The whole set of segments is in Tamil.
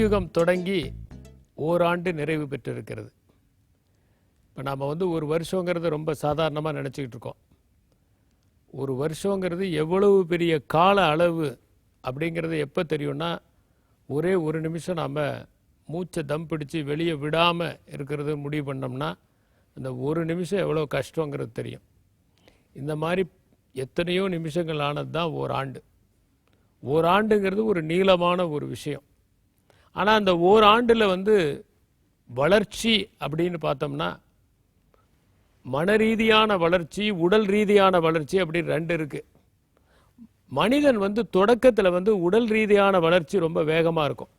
புதுயுகம் தொடங்கி ஓராண்டு நிறைவு பெற்றிருக்கிறது. இப்போ நாம் ஒரு வருஷங்கிறது ரொம்ப சாதாரணமாக நினச்சிக்கிட்டு இருக்கோம். ஒரு வருஷங்கிறது எவ்வளவு பெரிய கால அளவு அப்படிங்கிறது எப்போ தெரியும்னா, ஒரே ஒரு நிமிஷம் நாம் மூச்சை தம் பிடிச்சி வெளியே விடாமல் இருக்கிறது முடிவு பண்ணோம்னா அந்த ஒரு நிமிஷம் எவ்வளோ கஷ்டங்கிறது தெரியும். இந்த மாதிரி எத்தனையோ நிமிஷங்கள் ஆனது தான் ஓராண்டு. ஓராண்டுங்கிறது ஒரு நீளமான ஒரு விஷயம். ஆனால் அந்த ஓராண்டில் வளர்ச்சி அப்படின்னு பார்த்தோம்னா, மன ரீதியான வளர்ச்சி, உடல் ரீதியான வளர்ச்சி அப்படின்னு ரெண்டு இருக்குது. மனிதன் தொடக்கத்தில் உடல் ரீதியான வளர்ச்சி ரொம்ப வேகமாக இருக்கும்.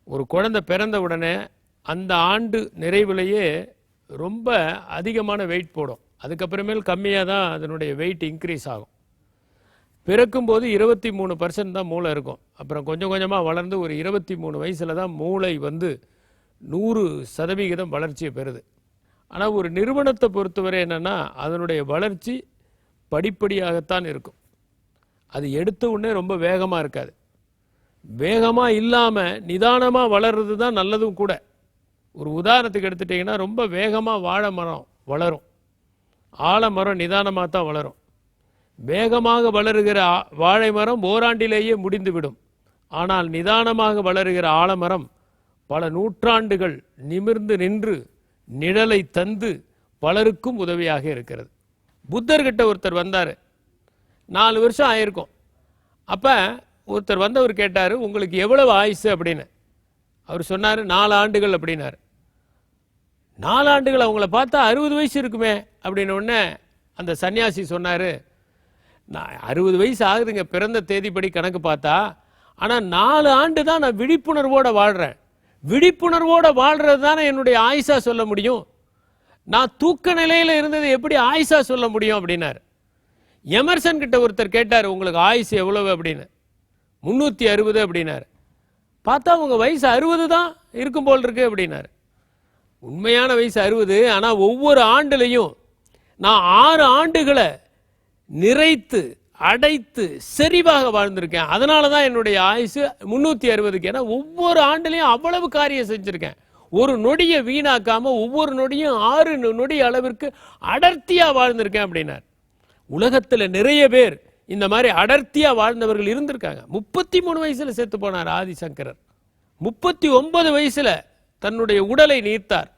ஒரு குழந்தை பிறந்த உடனே அந்த ஆண்டு நிறைவிலேயே ரொம்ப அதிகமான வெயிட் போடும். அதுக்கப்புறமேல் கம்மியாக தான் அதனுடைய வெயிட் இன்க்ரீஸ் ஆகும். பிறக்கும்போது 23% தான் மூளை இருக்கும். அப்புறம் கொஞ்சம் கொஞ்சமாக வளர்ந்து ஒரு 23 வயசில் தான் மூளை 100% வளர்ச்சியை பெறுது. ஆனால் ஒரு நிறுவனத்தை பொறுத்தவரை என்னென்னா, அதனுடைய வளர்ச்சி படிப்படியாகத்தான் இருக்கும். அது எடுத்த உடனே ரொம்ப வேகமாக இருக்காது. வேகமாக இல்லாமல் நிதானமாக வளர்றது தான் நல்லதும் கூட. ஒரு உதாரணத்துக்கு எடுத்துட்டிங்கன்னா, ரொம்ப வேகமாக வாழை மரம் வளரும், ஆலமரம் நிதானமாக தான் வளரும். வேகமாக வளருகிற வாழை மரம் ஓராண்டிலேயே முடிந்துவிடும். ஆனால் நிதானமாக வளருகிற ஆலமரம் பல நூற்றாண்டுகள் நிமிர்ந்து நின்று நிழலை தந்து பலருக்கும் உதவியாக இருக்கிறது. புத்தர்கிட்ட ஒருத்தர் வந்தார். 4 வருஷம் ஆயிருக்கும். அப்போ ஒருத்தர் வந்தவர் கேட்டார், உங்களுக்கு எவ்வளவு ஆயுசு அப்படின்னு. அவர் சொன்னார் 4 ஆண்டுகள் அப்படின்னார். 4 ஆண்டுகள் அவங்கள பார்த்தா 60 வயசு இருக்குமே அப்படின்னு உடனே அந்த சன்னியாசி சொன்னார், நான் 60 வயசு ஆகுதுங்க பிறந்த தேதிப்படி கணக்கு பார்த்தா. ஆனால் 4 ஆண்டு தான் நான் விழிப்புணர்வோடு வாழ்கிறேன். விழிப்புணர்வோடு வாழ்கிறது தானே என்னுடைய ஆயுசா சொல்ல முடியும். நான் தூக்க நிலையில் இருந்தது எப்படி ஆயுசா சொல்ல முடியும் அப்படின்னார். எமர்சன் கிட்ட ஒருத்தர் கேட்டார், உங்களுக்கு ஆயுசு எவ்வளவு அப்படின்னு. 360 அப்படின்னார். பார்த்தா உங்க வயசு 60 தான் இருக்கும் போல் இருக்கு அப்படின்னார். உண்மையான வயசு 60. ஆனால் ஒவ்வொரு ஆண்டுலையும் நான் 6 ஆண்டுகளை நிறைத்து அடைத்து செறிவாக வாழ்ந்திருக்கேன். அதனால தான் என்னுடைய ஆயுசு 360. ஏன்னா ஒவ்வொரு ஆண்டுலையும் அவ்வளவு காரியம் செஞ்சிருக்கேன். ஒரு நொடியை வீணாக்காம ஒவ்வொரு நொடியும் 6 நொடி அளவிற்கு அடர்த்தியா வாழ்ந்திருக்கேன் அப்படின்னார். உலகத்தில் நிறைய பேர் இந்த மாதிரி அடர்த்தியா வாழ்ந்தவர்கள் இருந்திருக்காங்க. 33 வயசுல செத்து போனார் ஆதிசங்கரர். 39 வயசுல தன்னுடைய உடலை நீத்தார்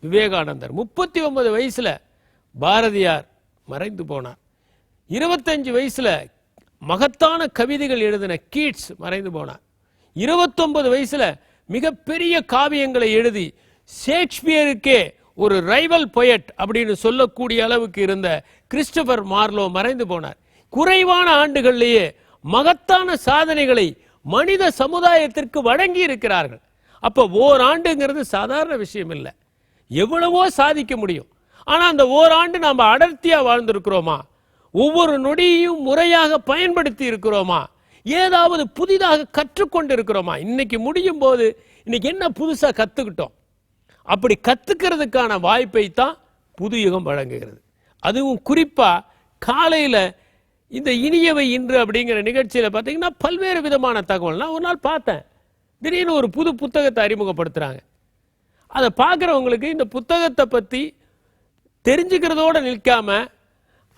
விவேகானந்தர். 39 வயசுல பாரதியார் மறைந்து போனார். 25 வயசுல மகத்தான கவிதைகள் எழுதின கீட்ஸ் மறைந்து போனார். 29 வயசுல மிகப்பெரிய காவியங்களை எழுதி ஷேக்ஸ்பியருக்கே ஒரு ரைவல் பொயட் அப்படின்னு சொல்லக்கூடிய அளவுக்கு இருந்த கிறிஸ்டோபர் மார்லோ மறைந்து போனார். குறைவான ஆண்டுகளிலேயே மகத்தான சாதனைகளை மனித சமுதாயத்திற்கு வழங்கி இருக்கிறார்கள். அப்போ ஓராண்டுங்கிறது சாதாரண விஷயம் இல்லை. எவ்வளவோ சாதிக்க முடியும். ஆனால் அந்த ஓராண்டு நாம் அடர்த்தியா வாழ்ந்திருக்கிறோமா? ஒவ்வொரு நொடியையும் முறையாக பயன்படுத்தி இருக்கிறோமா? ஏதாவது புதிதாக கற்றுக்கொண்டு இருக்கிறோமா? இன்னைக்கு முடியும் போது இன்னைக்கு என்ன புதுசாக கற்றுக்கிட்டோம்? அப்படி கற்றுக்கிறதுக்கான வாய்ப்பை தான் புதுயுகம் வழங்குகிறது. அதுவும் குறிப்பாக காலையில் இந்த இனியவை இன்று அப்படிங்கிற நிகழ்ச்சியில் பார்த்தீங்கன்னா பல்வேறு விதமான தகவல். நான் ஒரு நாள் பார்த்தேன், திடீர்னு ஒரு புது புத்தகத்தை அறிமுகப்படுத்துகிறாங்க. அதை பார்க்குறவங்களுக்கு இந்த புத்தகத்தை பற்றி தெரிஞ்சுக்கிறதோடு நிற்காம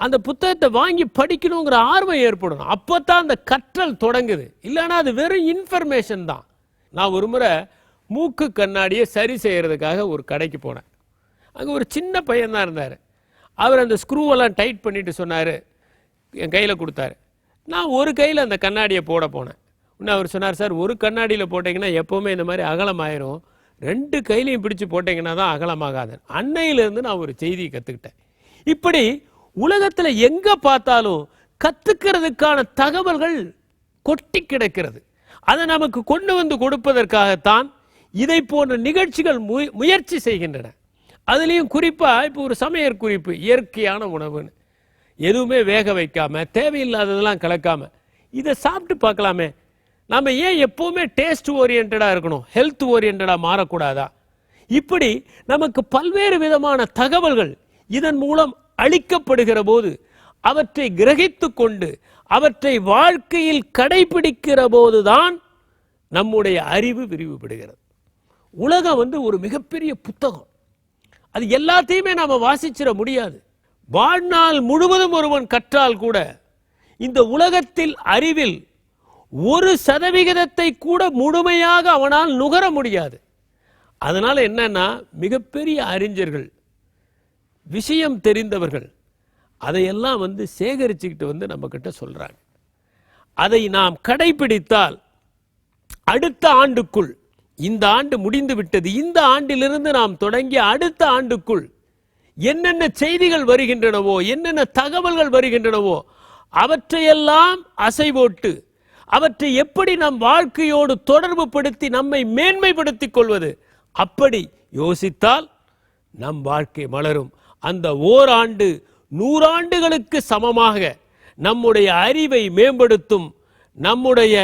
அந்த புத்தகத்தை வாங்கி படிக்கணுங்கிற ஆர்வம் ஏற்படணும். அப்போ தான் அந்த கற்றல் தொடங்குது. இல்லைன்னா அது வெறும் இன்ஃபர்மேஷன் தான். நான் ஒரு முறை மூக்கு கண்ணாடியை சரி செய்கிறதுக்காக ஒரு கடைக்கு போனேன். அங்கே ஒரு சின்ன பையன் தான் இருந்தார். அவர் அந்த ஸ்க்ரூவெல்லாம் டைட் பண்ணிட்டு சொன்னார், என் கையில் கொடுத்தாரு. நான் ஒரு கையில் அந்த கண்ணாடியை போட போனேன். இன்னும் அவர் சொன்னார், சார் ஒரு கண்ணாடியில் போட்டிங்கன்னா எப்போவுமே இந்த மாதிரி அகலமாயிரும், 2 கையிலையும் பிடிச்சி போட்டிங்கன்னா தான் அகலமாகாது. அன்னையிலேருந்து நான் ஒரு செய்தியை கற்றுக்கிட்டேன். இப்படி உலகத்தில் எங்கே பார்த்தாலும் கற்றுக்கிறதுக்கான தகவல்கள் கொட்டி கிடக்கிறது. அதை நமக்கு கொண்டு வந்து கொடுப்பதற்காகத்தான் இதை போன்ற நிகழ்ச்சிகள் முயற்சி செய்கின்றன. அதுலேயும் குறிப்பாக இப்போ ஒரு சமையல் குறிப்பு, இயற்கையான உணவுன்னு எதுவுமே வேக வைக்காம தேவையில்லாததெல்லாம் கலக்காம இதை சாப்பிட்டு பார்க்கலாமே. நம்ம ஏன் எப்போவுமே டேஸ்ட் ஓரியன்டாக இருக்கணும், ஹெல்த் ஓரியன்டாக மாறக்கூடாதா? இப்படி நமக்கு பல்வேறு விதமான தகவல்கள் இதன் மூலம் அளிக்கப்படுகிற போது அவற்றை கிரகித்து கொண்டு அவற்றை வாழ்க்கையில் கடைபிடிக்கிற போதுதான் நம்முடைய அறிவு விரிவுபடுகிறது. உலகம் ஒரு மிகப்பெரிய புத்தகம். அது எல்லாத்தையுமே நாம வாசிச்சிட முடியாது. வாழ்நாள் முழுவதும் ஒருவன் கற்றால் கூட இந்த உலகத்தில் அறிவில் 1% கூட முழுமையாக அவனால் நுகர முடியாது. அதனால என்னன்னா, மிகப்பெரிய அறிஞர்கள், விஷயம் தெரிந்தவர்கள் அதையெல்லாம் சேகரிச்சுக்கிட்டு நம்ம கிட்ட சொல்றாங்க. அதை நாம் கடைபிடித்தால் அடுத்த ஆண்டுக்குள், இந்த ஆண்டு முடிந்து விட்டது, இந்த ஆண்டிலிருந்து நாம் தொடங்கி அடுத்த ஆண்டுக்குள் என்னென்ன செய்திகள் வருகின்றனவோ, என்னென்ன தகவல்கள் வருகின்றனவோ அவற்றையெல்லாம் அசைவோட்டு அவற்றை எப்படி நம் வாழ்க்கையோடு தொடர்பு படுத்தி நம்மை மேன்மைப்படுத்திக் கொள்வது, அப்படி யோசித்தால் நம் வாழ்க்கை மலரும். அந்த ஓராண்டு 100 ஆண்டுகளுக்கு சமமாக நம்முடைய அறிவை மேம்படுத்தும், நம்முடைய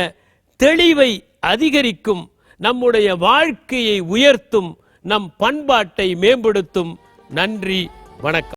தெளிவை அதிகரிக்கும், நம்முடைய வாழ்க்கையை உயர்த்தும், நம் பண்பாட்டை மேம்படுத்தும். நன்றி, வணக்கம்.